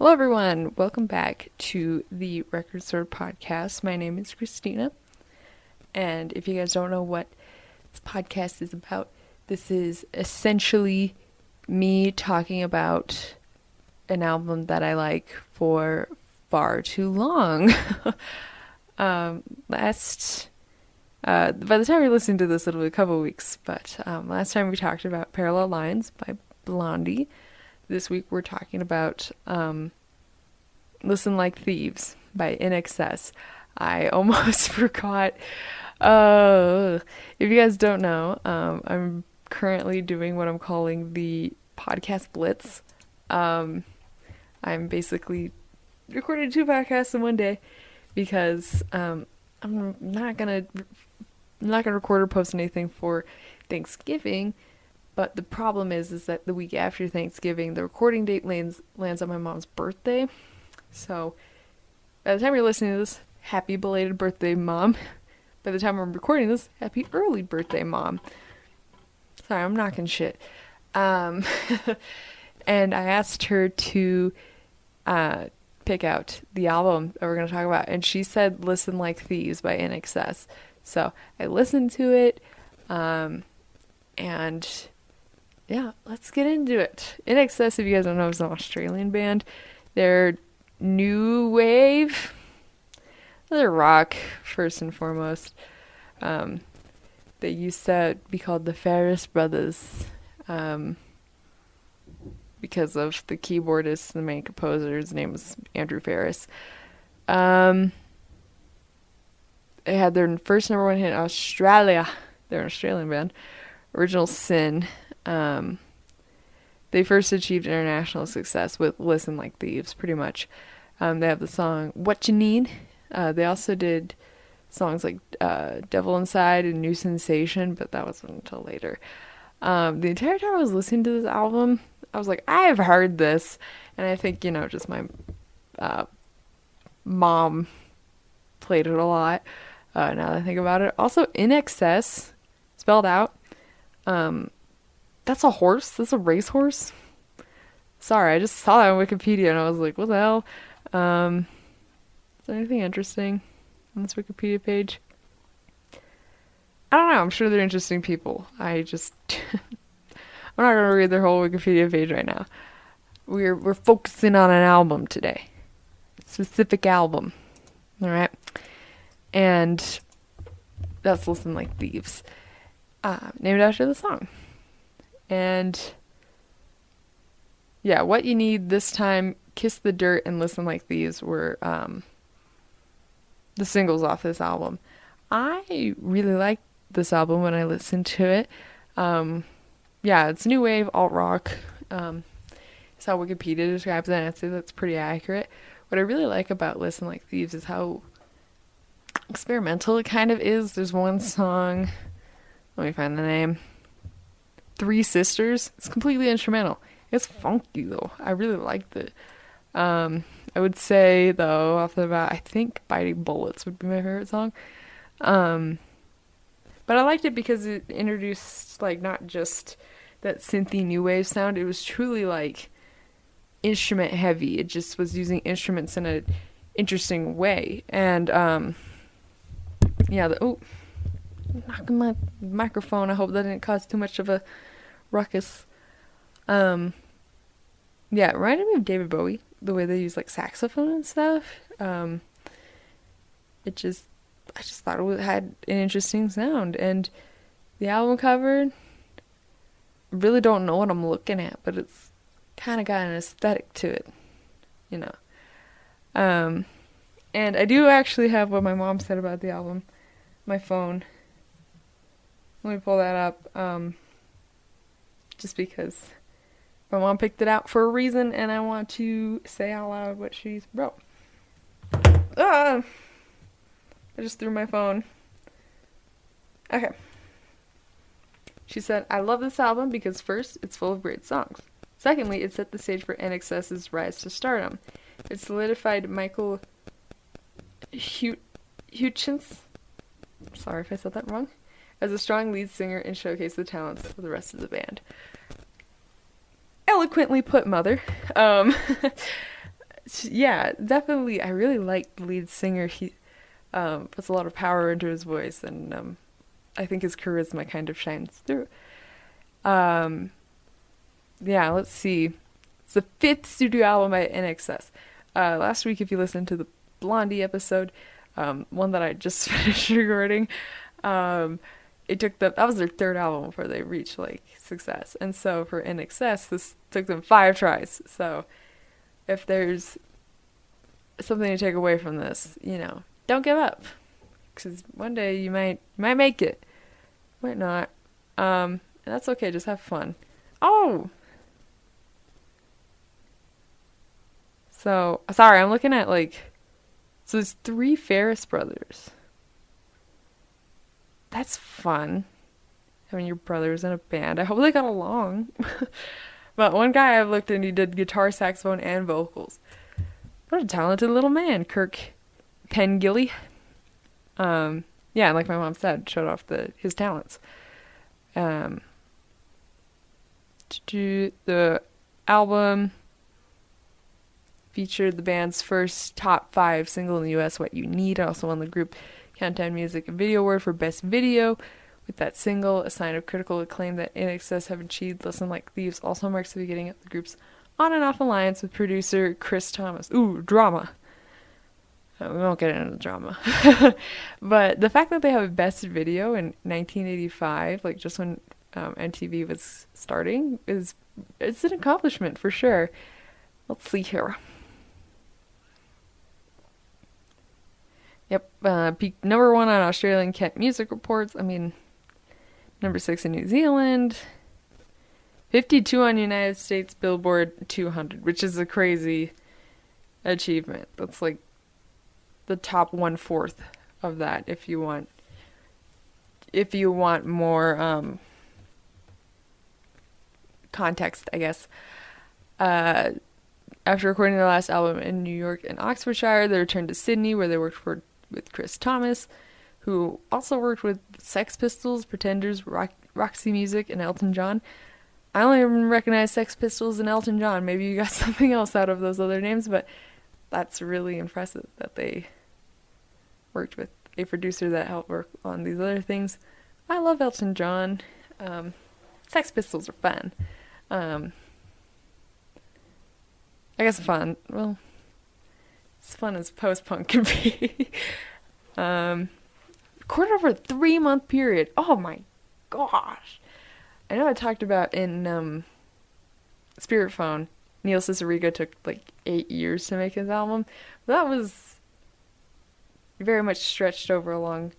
Hello, everyone. Welcome back to the Record Store podcast. My name is Christina, and if you guys don't know what this podcast is about, this is essentially me talking about an album that I like for far too long. By the time you're listening to this, it'll be a couple weeks, but last time we talked about Parallel Lines by Blondie. This week we're talking about Listen Like Thieves by INXS. I almost forgot. If you guys don't know, I'm currently doing what I'm calling the podcast blitz. I'm basically recording 2 podcasts in one day because I'm not gonna record or post anything for Thanksgiving. But the problem is that the week after Thanksgiving, the recording date lands on my mom's birthday. So, by the time you're listening to this, happy belated birthday, Mom. By the time I'm recording this, happy early birthday, Mom. Sorry, I'm knocking shit. And I asked her to pick out the album that we're going to talk about. And she said Listen Like Thieves by INXS. So, I listened to it. And yeah, let's get into it. INXS, if you guys don't know, is an Australian band. They're new wave. They're rock, first and foremost. They used to be called the Ferris Brothers because of the keyboardist, the main composer. His name was Andrew Ferris. They had their first number 1 hit in Australia. They're an Australian band. Original Sin. They first achieved international success with Listen Like Thieves, pretty much. They have the song What You Need. They also did songs like Devil Inside and New Sensation, but that wasn't until later. The entire time I was listening to this album, I was like, I have heard this. And I think, just my mom played it a lot, now that I think about it. Also, INXS, spelled out. That's a horse? That's a racehorse? Sorry, I just saw that on Wikipedia and I was like, what the hell? Is there anything interesting on this Wikipedia page? I don't know, I'm sure they're interesting people. I'm not gonna read their whole Wikipedia page right now. We're focusing on an album today. A specific album. Alright? And that's Listen Like Thieves. Named after the song. And yeah, What You Need this time, Kiss the Dirt, and Listen Like Thieves were the singles off this album. I really liked this album when I listened to it. Yeah, it's new wave, alt rock. It's how Wikipedia describes it, and I'd say that's pretty accurate. What I really like about Listen Like Thieves is how experimental it kind of is. There's one song, let me find the name, Three Sisters. It's completely instrumental. It's funky though. I really liked it. I would say though, off the bat, I think Biting Bullets would be my favorite song. But I liked it because it introduced not just that synthy new wave sound. It was truly instrument heavy. It just was using instruments in a interesting way. And knocking my microphone. I hope that didn't cause too much of a ruckus. Yeah, it reminded me of David Bowie, the way they use saxophone and stuff. I just thought it had an interesting sound. And the album cover, really don't know what I'm looking at, but it's kind of got an aesthetic to it, And I do actually have what my mom said about the album. My phone. Let me pull that up. Just because my mom picked it out for a reason, and I want to say out loud what she wrote. I just threw my phone. Okay. She said, I love this album because first, it's full of great songs. Secondly, it set the stage for INXS's rise to stardom. It solidified Michael Hutchins, sorry if I said that wrong, as a strong lead singer and showcased the talents of the rest of the band. Eloquently put, Mother. Yeah, definitely. I really like the lead singer. He puts a lot of power into his voice, and I think his charisma kind of shines through. Um, yeah, let's see. It's the fifth studio album by INXS. Last week, if you listened to the Blondie episode, one that I just finished recording, um, it took them, that was their third album before they reached like success. And so for INXS, this took them 5 tries. So if there's something to take away from this, don't give up, because one day you might make it, might not. And that's okay. Just have fun. Oh, so sorry. I'm looking at so there's 3 Ferris brothers. That's fun. Having your brothers in a band. I hope they got along. But one guy I've looked and he did guitar, saxophone, and vocals. What a talented little man, Kirk Pengilly. Yeah, like my mom said, showed off his talents. Um, the album featured the band's first top 5 single in the U.S., What You Need. I also won the group Countdown Music Video Award for Best Video with that single, a sign of critical acclaim that INXS have achieved. Listen Like Thieves also marks the beginning of the group's on and off alliance with producer Chris Thomas. Ooh, drama. We won't get into the drama. But the fact that they have a best video in 1985, like just when MTV was starting, it's an accomplishment for sure. Let's see here. Yep, peaked number 1 on Australian Kent Music Reports. I mean, number 6 in New Zealand. 52 on United States Billboard 200, which is a crazy achievement. That's like the top 1/4 of that if you want more context, I guess. After recording their last album in New York and Oxfordshire, they returned to Sydney where they worked with Chris Thomas, who also worked with Sex Pistols, Pretenders, Roxy Music, and Elton John. I only recognize Sex Pistols and Elton John. Maybe you got something else out of those other names, but that's really impressive that they worked with a producer that helped work on these other things. I love Elton John. Sex Pistols are fun. I guess fun. Well, as fun as post-punk can be. Recorded over a 3-month period. Oh my gosh. I know I talked about in Spirit Phone, Neil Cicierega took like 8 years to make his album. But that was very much stretched over a long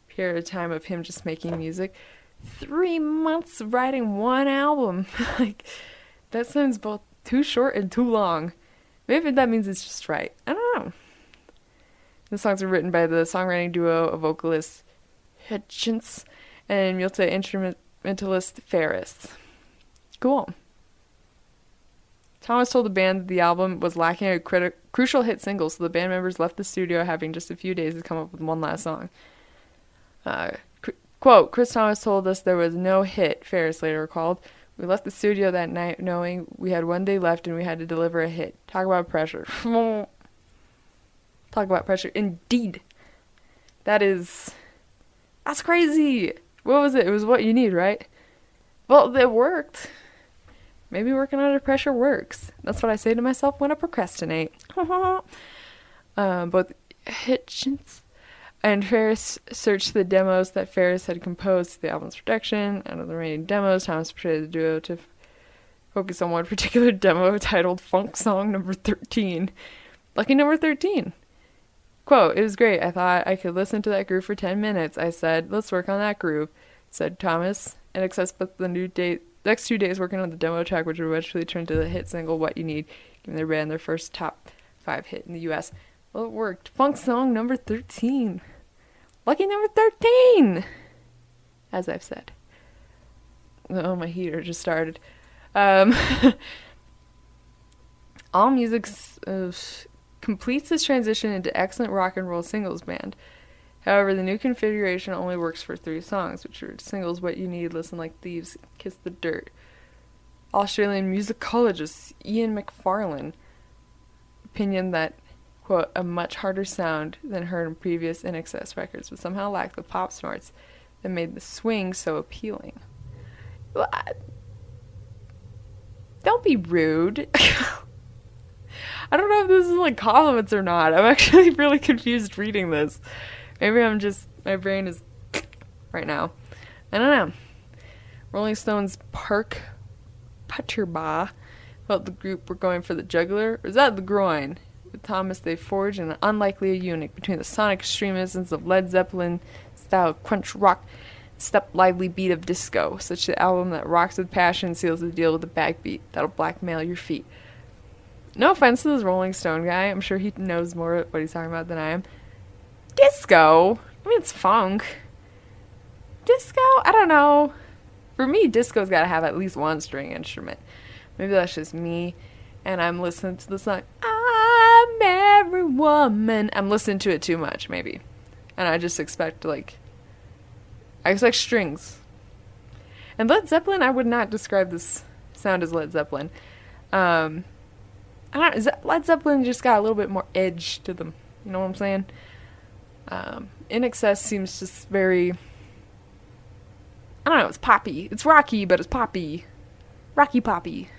period of time of him just making music. 3 months of writing one album. Like, that sounds both too short and too long. Maybe that means it's just right. I don't know. The songs are written by the songwriting duo of vocalist Hitchens and multi-instrumentalist Ferris. Cool. Thomas told the band that the album was lacking a crucial hit single, so the band members left the studio having just a few days to come up with one last song. Quote, Chris Thomas told us there was no hit, Ferris later recalled. We left the studio that night knowing we had one day left and we had to deliver a hit. Talk about pressure. Talk about pressure. Indeed. That's crazy. What was it? It was What You Need, right? Well, it worked. Maybe working under pressure works. That's what I say to myself when I procrastinate. Both Hitchens and Ferris searched the demos that Ferris had composed to the album's production. Out of the remaining demos, Thomas persuaded the duo to focus on one particular demo titled Funk Song Number 13. Lucky number 13. Quote, it was great. I thought I could listen to that groove for 10 minutes. I said, let's work on that groove, said Thomas. INXS spent the next 2 days working on the demo track, which would eventually turn to the hit single What You Need, giving their band their first top 5 hit in the U.S. Well, it worked. Funk Song Number 13. Lucky number 13! As I've said. Oh, my heater just started. All Music completes this transition into excellent rock and roll singles band. However, the new configuration only works for 3 songs, which are singles What You Need, Listen Like Thieves, Kiss the Dirt. Australian musicologist Ian McFarlane opinion that, quote, a much harder sound than heard in previous INXS records, but somehow lacked the pop snorts that made the swing so appealing. Well, don't be rude. I don't know if this is like compliments or not. I'm actually really confused reading this. Maybe my brain is right now. I don't know. Rolling Stones Park Putterba felt the group were going for the jugular. Or is that the groin? With Thomas, they forged an unlikely eunuch between the sonic extremisms of Led Zeppelin style crunch rock and step lively beat of disco, such the album that rocks with passion seals the deal with the backbeat that'll blackmail your feet. No offense to this Rolling Stone guy. I'm sure he knows more what he's talking about than I am. Disco? I mean, it's funk. Disco? I don't know. For me, disco's got to have at least one string instrument. Maybe that's just me. And I'm listening to the song, I'm every woman. I'm listening to it too much, maybe. And I just expect, I expect strings. And Led Zeppelin, I would not describe this sound as Led Zeppelin. Led Zeppelin just got a little bit more edge to them. You know what I'm saying? INXS seems just very, I don't know, it's poppy. It's rocky, but it's poppy. Rocky poppy.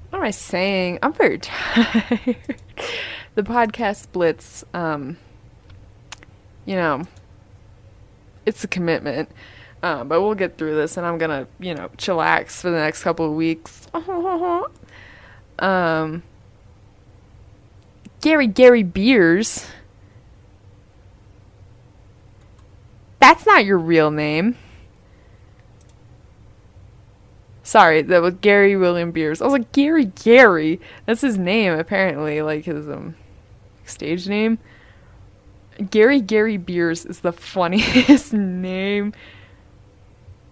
What am I saying? I'm very tired. The podcast blitz, it's a commitment. But we'll get through this, and I'm gonna, chillax for the next couple of weeks. Gary Beers. That's not your real name. Sorry, that was Gary William Beers. I was like, Gary. That's his name, apparently, like his stage name. Gary Beers is the funniest name.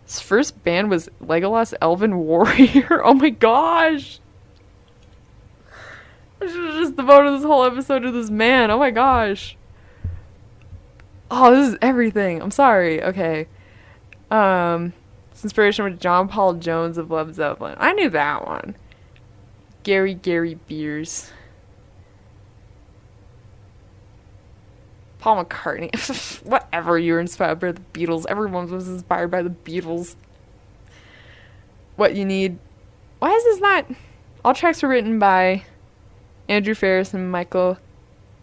His first band was Legolas Elven Warrior. Oh my gosh. I should have just devoted this whole episode to this man. Oh my gosh. Oh, this is everything. I'm sorry. Okay. It's inspiration with John Paul Jones of Led Zeppelin. I knew that one. Gary Beers. Paul McCartney. Whatever, you were inspired by the Beatles. Everyone was inspired by the Beatles. What you need. Why is this not... All tracks were written by Andrew Ferris and Michael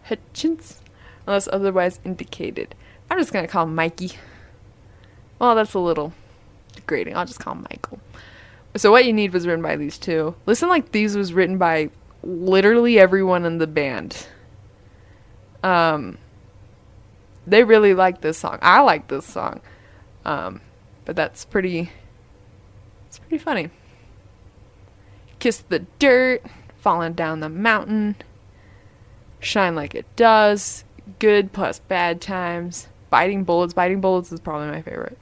Hutchins, unless otherwise indicated. I'm just going to call him Mikey. Well, that's a little degrading. I'll just call him Michael. So What You Need was written by these two. Listen Like Thieves was written by literally everyone in the band. They really like this song. I like this song. But it's pretty funny. Kiss the Dirt, Falling Down the Mountain, Shine Like It Does, Good plus Bad Times, Biting Bullets. Biting Bullets is probably my favorite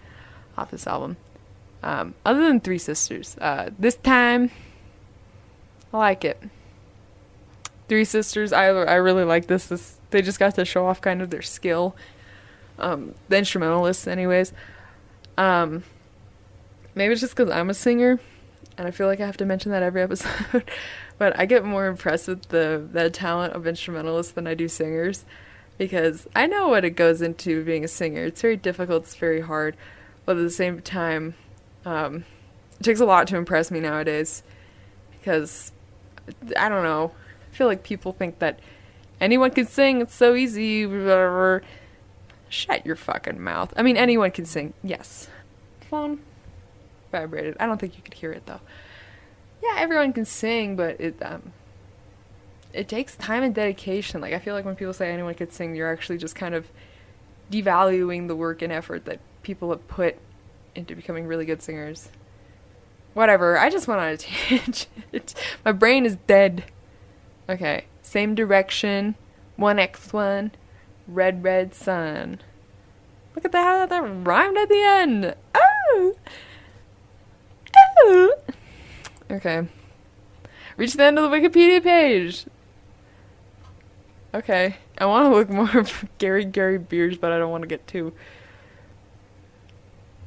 off this album. Other than Three Sisters. This Time, I like it. Three Sisters, I really like this. They just got to show off kind of their skill. The instrumentalists, anyways. Maybe it's just because I'm a singer, and I feel like I have to mention that every episode. But I get more impressed with the talent of instrumentalists than I do singers, because I know what it goes into being a singer. It's very difficult. It's very hard. But at the same time, it takes a lot to impress me nowadays, because I don't know. I feel like people think that anyone can sing. It's so easy. Whatever. Shut your fucking mouth. I mean, anyone can sing. Yes. Phone vibrated. I don't think you could hear it though. Yeah, everyone can sing, but it takes time and dedication. Like, I feel like when people say anyone can sing, you're actually just kind of devaluing the work and effort that people have put into becoming really good singers. Whatever. I just went on a tangent. My brain is dead. Okay. Same Direction. 1X1. Red Sun. Look at that. That rhymed at the end. Oh! Oh! Okay. Reach the end of the Wikipedia page. Okay. I want to look more of Gary Beers, but I don't want to get too...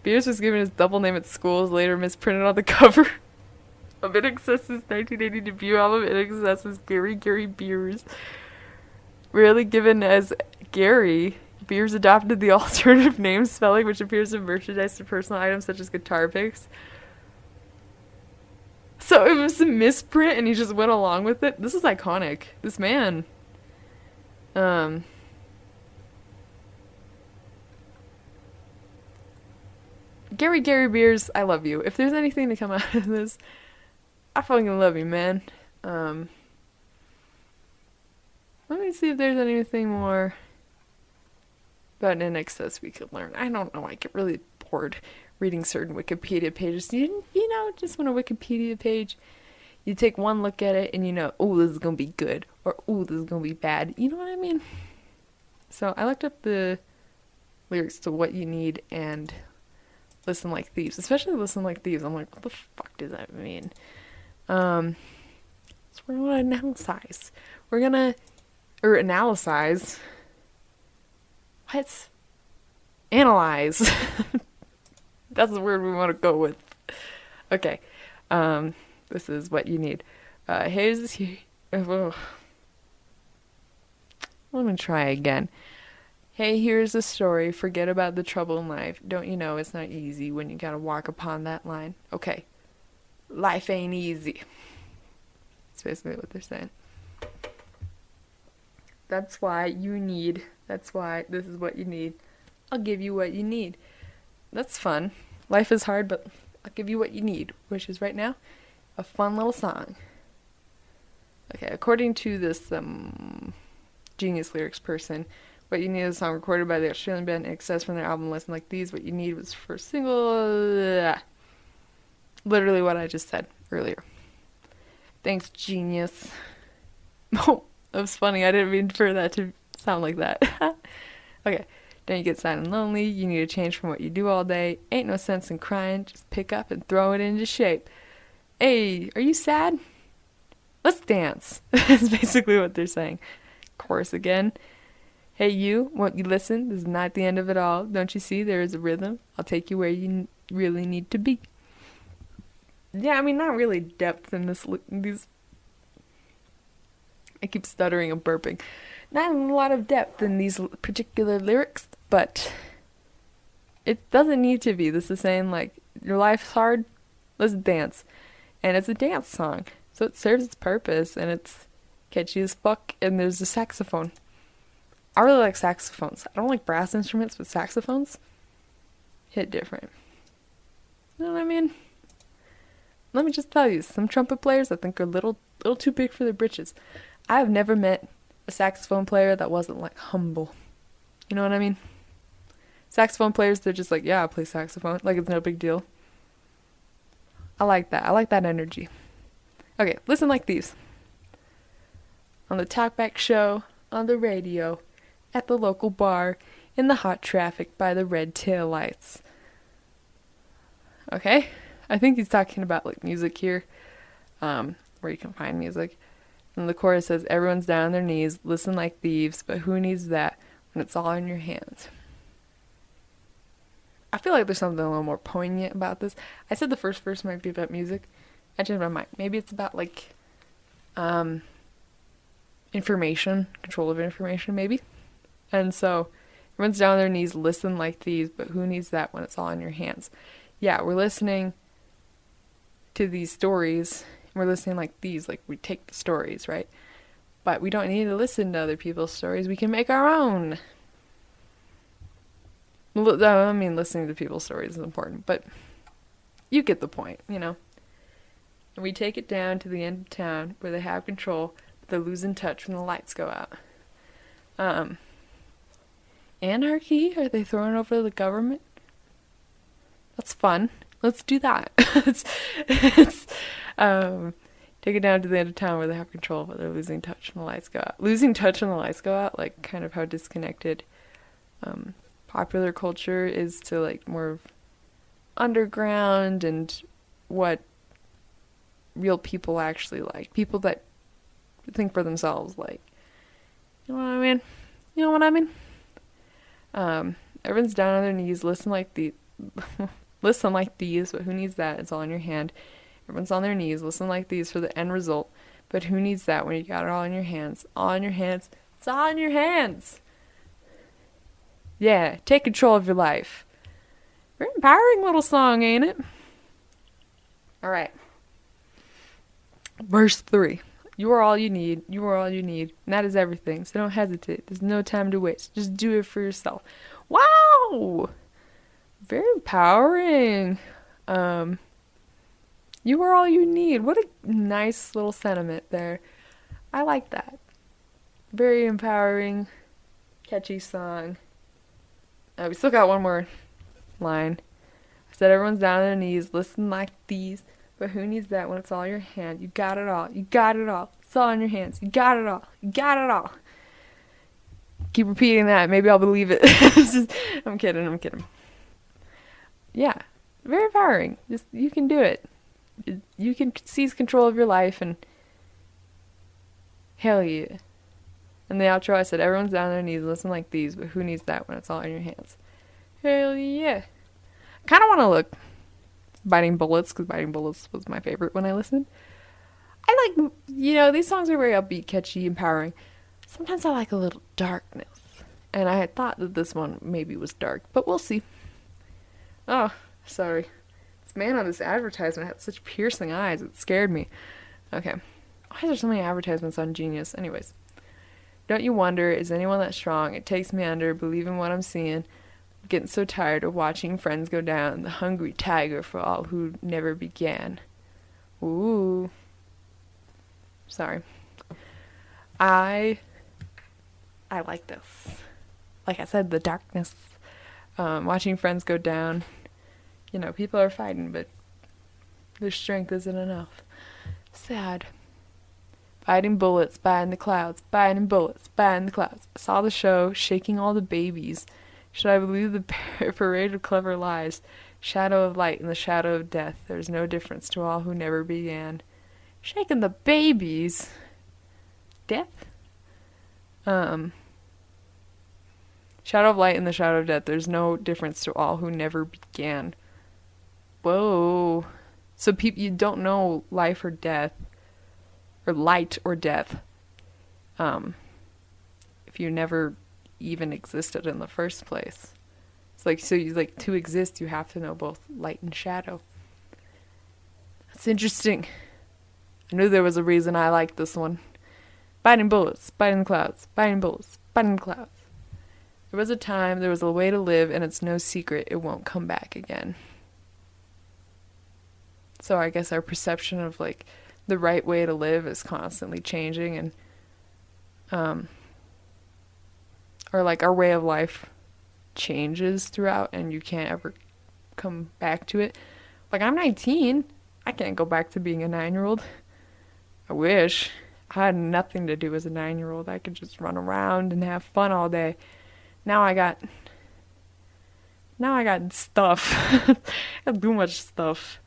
Beers was given his double name at school, is later misprinted on the cover. of INXS's 1980 debut album, INXS's Gary Beers. Rarely given as Gary, Beers adopted the alternative name spelling, which appears in merchandise to personal items such as guitar picks. So it was a misprint, and he just went along with it. This is iconic. This man. Um, Gary Beers, I love you. If there's anything to come out of this, I fucking love you, man. Um, Let me see if there's anything more about INXS we could learn. I don't know. I get really bored reading certain Wikipedia pages. You know, just when a Wikipedia page, you take one look at it and you know, oh, this is going to be good, or oh, this is going to be bad. You know what I mean? So I looked up the lyrics to What You Need and Listen Like Thieves. Especially Listen Like Thieves. I'm like, what the fuck does that mean? So we're going to analyze. We're going to, or analyze. What? Analyze. That's the word we want to go with. Okay. This is What You Need. Here's this here. Oh. Let me try again. Hey, here's a story. Forget about the trouble in life. Don't you know it's not easy when you gotta walk upon that line? Okay. Life ain't easy. That's basically what they're saying. That's why this is what you need. I'll give you what you need. That's fun. Life is hard, but I'll give you what you need, which is right now a fun little song. Okay, according to this genius lyrics person, What You Need is a song recorded by the Australian band INXS from their album Listen Like These. What You Need was first single. Literally what I just said earlier. Thanks, genius. Oh, that was funny. I didn't mean for that to sound like that. Okay. Don't you get sad and lonely? You need a change from what you do all day. Ain't no sense in crying. Just pick up and throw it into shape. Hey, are you sad? Let's dance. That's basically what they're saying. Chorus again. Hey you, won't you listen? This is not the end of it all. Don't you see there is a rhythm? I'll take you where you really need to be. Yeah, I mean, not really depth in these. I keep stuttering and burping. Not a lot of depth in these particular lyrics, but it doesn't need to be. This is saying, like, your life's hard, let's dance. And it's a dance song, so it serves its purpose, and it's catchy as fuck, and there's a saxophone. I really like saxophones. I don't like brass instruments, but saxophones hit different. You know what I mean? Let me just tell you, some trumpet players I think are a little too big for their britches. I have never met a saxophone player that wasn't, like, humble. You know what I mean? Saxophone players, they're just like, yeah, I play saxophone. Like, it's no big deal. I like that. I like that energy. Okay, Listen Like These. On the talkback show, on the radio, at the local bar, in the hot traffic by the red tail lights. Okay? I think he's talking about, like, music here, where you can find music. And the chorus says, everyone's down on their knees, listen like thieves, but who needs that when it's all in your hands? I feel like there's something a little more poignant about this. I said the first verse might be about music. I changed my mind. Maybe it's about, like, information, control of information, maybe. And so, everyone's down on their knees, listen like thieves, but who needs that when it's all in your hands? Yeah, we're listening to these stories. We're listening like these, like we take the stories, right? But we don't need to listen to other people's stories. We can make our own. I mean, listening to people's stories is important, but you get the point, you know? And we take it down to the end of town where they have control, but they're losing touch when the lights go out. Anarchy? Are they throwing over the government? That's fun. Let's do that. Take it down to the end of town where they have control, but they're losing touch when the lights go out. Losing touch when the lights go out, like, kind of how disconnected popular culture is to, like, more of underground and what real people actually like. People that think for themselves, like, you know what I mean? You know what I mean? Everyone's down on their knees, listen like these, but who needs that? It's all in your hand. Everyone's on their knees. Listen like these for the end result. But who needs that when you got it all in your hands? All in your hands. It's all in your hands. Yeah, take control of your life. Very empowering little song, ain't it? All right. Verse 3. You are all you need. You are all you need. And that is everything. So don't hesitate. There's no time to waste. Just do it for yourself. Wow! Very empowering. You are all you need. What a nice little sentiment there. I like that. Very empowering, catchy song. We still got one more line. I said everyone's down on their knees. Listen like these. But who needs that when it's all in your hand? You got it all. You got it all. It's all in your hands. You got it all. You got it all. Keep repeating that. Maybe I'll believe it. I'm kidding. Yeah. Very empowering. Just, you can do it. You can seize control of your life and hell yeah. In the outro I said everyone's down on their knees. Listen like these. But who needs that when it's all in your hands? Hell yeah. I kind of want to look Biting Bullets, because Biting Bullets was my favorite when I listened. I like, these songs are very upbeat, catchy, empowering. Sometimes I like a little darkness. And I had thought that this one maybe was dark, but we'll see. Oh, sorry. This man on this advertisement had such piercing eyes, it scared me. Okay. Why are there so many advertisements on Genius? Anyways. Don't you wonder, is anyone that strong? It takes me under, believe in what I'm seeing. Getting so tired of watching friends go down. The hungry tiger for all who never began. Ooh. Sorry. I like this. Like I said, the darkness. Watching friends go down. People are fighting, but their strength isn't enough. Sad. Biting bullets, biting the clouds. Biting bullets, biting the clouds. I saw the show, shaking all the babies. Should I believe the parade of clever lies? Shadow of light in the shadow of death. There's no difference to all who never began. Shaking the babies? Death? Shadow of light in the shadow of death. There's no difference to all who never began. Whoa. So you don't know life or death. Or light or death. If you never even existed in the first place. It's to exist you have to know both light and shadow. That's interesting. I knew there was a reason I liked this one. Biting bullets, biting the clouds, biting bullets, biting the clouds. There was a time, there was a way to live, and it's no secret it won't come back again. So I guess our perception of the right way to live is constantly changing, and or our way of life changes throughout and you can't ever come back to it. I'm 19. I can't go back to being a 9-year-old. I wish. I had nothing to do as a 9-year-old. I could just run around and have fun all day. Now I got stuff. I have too much stuff.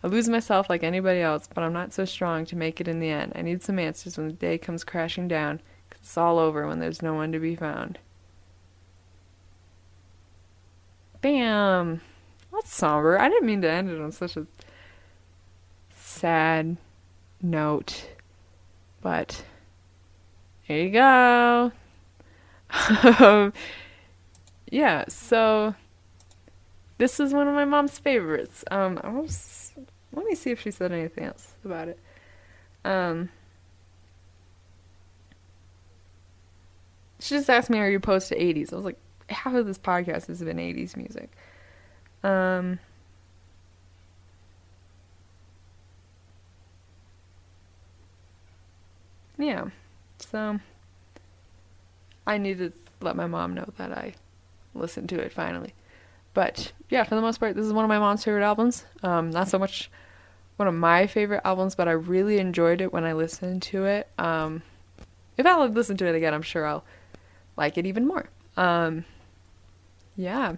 I lose myself like anybody else, but I'm not so strong to make it in the end. I need some answers when the day comes crashing down. It's all over when there's no one to be found. Bam! That's somber. I didn't mean to end it on such a sad note. But there you go. Yeah, so this is one of my mom's favorites. Let me see if she said anything else about it. She just asked me, are you opposed to 80s? I was like, half of this podcast has been 80s music. Yeah, so I need to let my mom know that I listened to it finally. But yeah, for the most part, this is one of my mom's favorite albums. Not so much one of my favorite albums, but I really enjoyed it when I listened to it. If I listen to it again, I'm sure I'll like it even more. Yeah,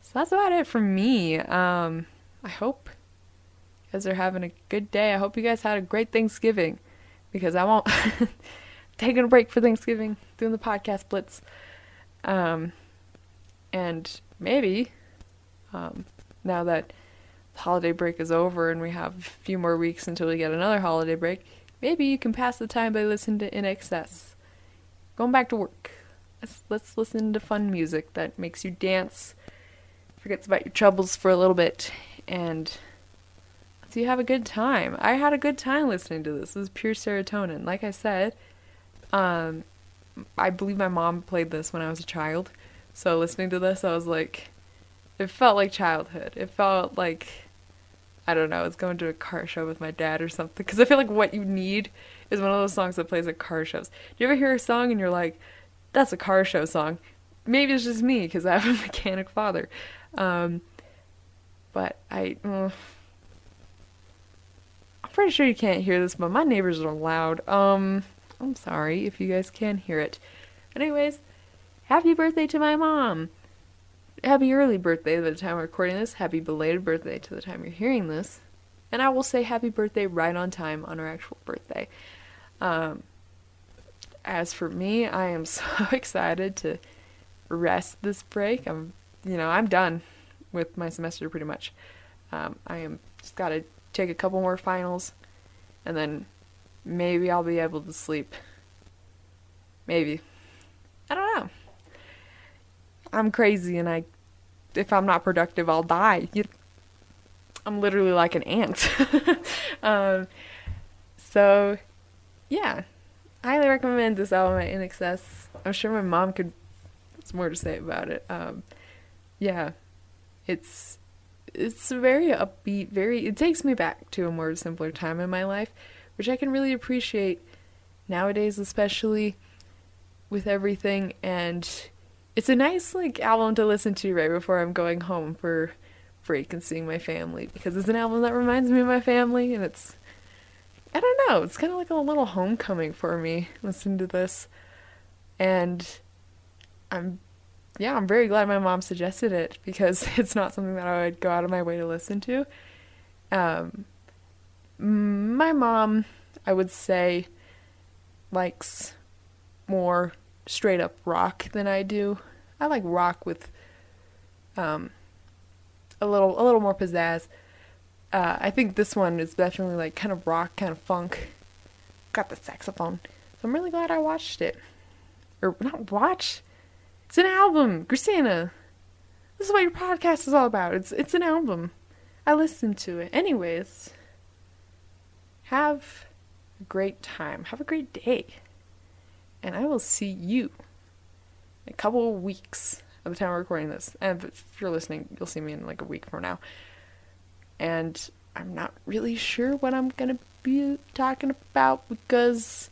so that's about it for me. I hope you guys are having a good day. I hope you guys had a great Thanksgiving, because I won't taking a break for Thanksgiving, doing the podcast blitz. And maybe now that the holiday break is over and we have a few more weeks until we get another holiday break, maybe you can pass the time by listening to INXS. Going back to work. Let's listen to fun music that makes you dance, forgets about your troubles for a little bit, and lets you have a good time. I had a good time listening to this. It was pure serotonin. Like I said, I believe my mom played this when I was a child. So listening to this, I was like, it felt like childhood. It felt like, I don't know, I was going to a car show with my dad or something. Because I feel like what you need is one of those songs that plays at car shows. Do you ever hear a song and you're like, that's a car show song? Maybe it's just me because I have a mechanic father. But I'm pretty sure you can't hear this, but my neighbors are loud. I'm sorry if you guys can hear it. Anyways, happy birthday to my mom. Happy early birthday by the time I'm recording this. Happy belated birthday to the time you're hearing this. And I will say happy birthday right on time on her actual birthday. As for me, I am so excited to rest this break. I'm done with my semester pretty much. I am just gotta take a couple more finals, and then maybe I'll be able to sleep. Maybe. I don't know. I'm crazy, and if I'm not productive, I'll die. I'm literally like an ant. So, yeah. I highly recommend this album at INXS. I'm sure my mom could have more to say about it. Yeah. It's very upbeat, it takes me back to a more simpler time in my life, which I can really appreciate nowadays, especially with everything. And it's a nice album to listen to right before I'm going home for break and seeing my family, because it's an album that reminds me of my family, and I don't know, it's kind of like a little homecoming for me listening to this. And I'm very glad my mom suggested it, because it's not something that I would go out of my way to listen to. My mom, I would say, likes more straight up rock than I do. I like rock with a little more pizzazz. I think this one is definitely kind of rock, kind of funk. Got the saxophone. So I'm really glad I watched it. Or not watch. It's an album, Christina. This is what your podcast is all about. It's an album. I listened to it. Anyways, have a great time. Have a great day. And I will see you in a couple of weeks at the time we're recording this. And if you're listening, you'll see me in a week from now. And I'm not really sure what I'm going to be talking about, because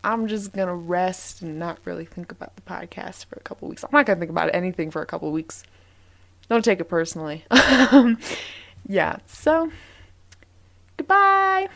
I'm just going to rest and not really think about the podcast for a couple weeks. I'm not going to think about anything for a couple weeks. Don't take it personally. Yeah, so goodbye.